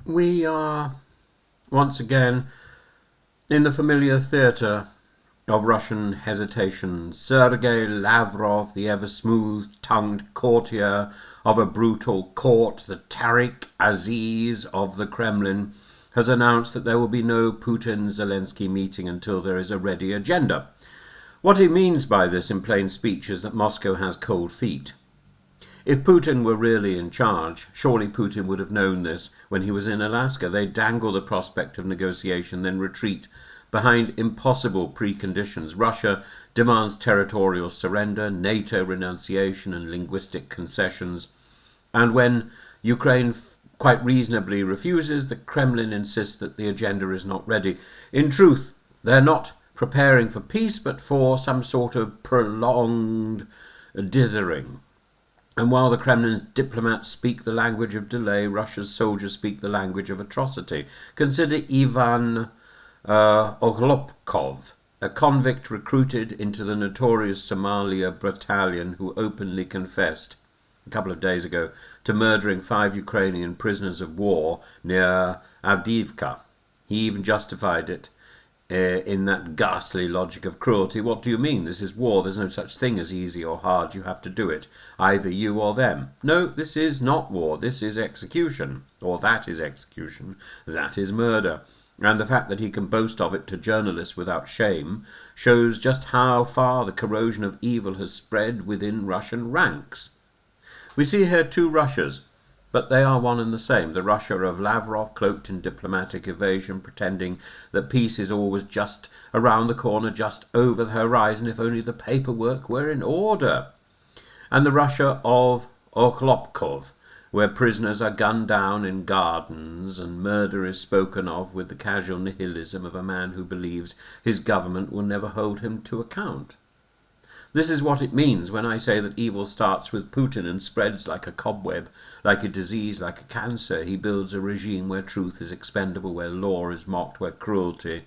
We are once again in the familiar theatre of Russian hesitation. Sergei Lavrov, the ever-smooth-tongued courtier of a brutal court, the Tariq Aziz of the Kremlin, has announced that there will be no Putin-Zelensky meeting until there is a ready agenda. What he means by this in plain speech is that Moscow has cold feet. If Putin were really in charge, surely Putin would have known this when he was in Alaska. They dangle the prospect of negotiation, then retreat behind impossible preconditions. Russia demands territorial surrender, NATO renunciation and linguistic concessions. And when Ukraine quite reasonably refuses, the Kremlin insists that the agenda is not ready. In truth, they're not preparing for peace, but for some sort of prolonged dithering. And while the Kremlin's diplomats speak the language of delay, Russia's soldiers speak the language of atrocity. Consider Ivan Oklopkov, a convict recruited into the notorious Somalia battalion who openly confessed a couple of days ago to murdering 5 Ukrainian prisoners of war near Avdiivka. He even justified it in that ghastly logic of cruelty. What do you mean? This is war. There's no such thing as easy or hard. You have to do it. Either you or them. No, this is not war. This is execution. Or that is execution. That is murder. And the fact that he can boast of it to journalists without shame shows just how far the corrosion of evil has spread within Russian ranks. We see here 2 Russias, but they are one and the same. The Russia of Lavrov, cloaked in diplomatic evasion, pretending that peace is always just around the corner, just over the horizon, if only the paperwork were in order. And the Russia of Oklopkov, where prisoners are gunned down in gardens and murder is spoken of with the casual nihilism of a man who believes his government will never hold him to account. This is what it means when I say that evil starts with Putin and spreads like a cobweb, like a disease, like a cancer. He builds a regime where truth is expendable, where law is mocked, where cruelty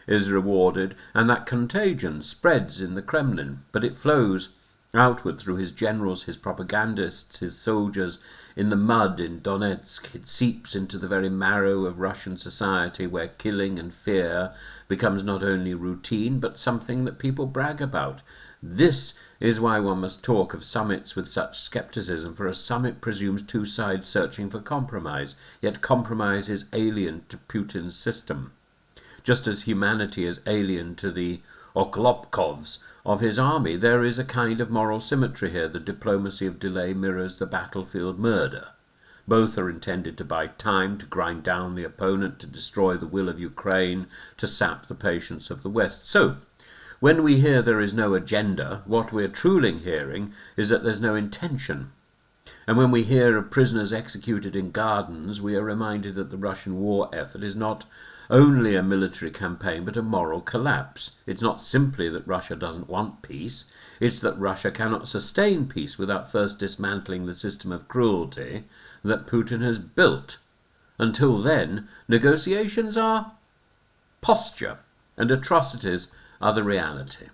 is rewarded, and that contagion spreads in the Kremlin, but it flows outward through his generals, his propagandists, his soldiers, in the mud in Donetsk. It seeps into the very marrow of Russian society, where killing and fear becomes not only routine, but something that people brag about. This is why one must talk of summits with such skepticism, for a summit presumes 2 sides searching for compromise, yet compromise is alien to Putin's system, just as humanity is alien to the Oklopkovs of his army. There is a kind of moral symmetry here. The diplomacy of delay mirrors the battlefield murder. Both are intended to buy time, to grind down the opponent, to destroy the will of Ukraine, to sap the patience of the West. So, when we hear there is no agenda, what we're truly hearing is that there's no intention. And when we hear of prisoners executed in gardens, we are reminded that the Russian war effort is not only a military campaign, but a moral collapse. It's not simply that Russia doesn't want peace, it's that Russia cannot sustain peace without first dismantling the system of cruelty that Putin has built. Until then, negotiations are posture, and atrocities are the reality.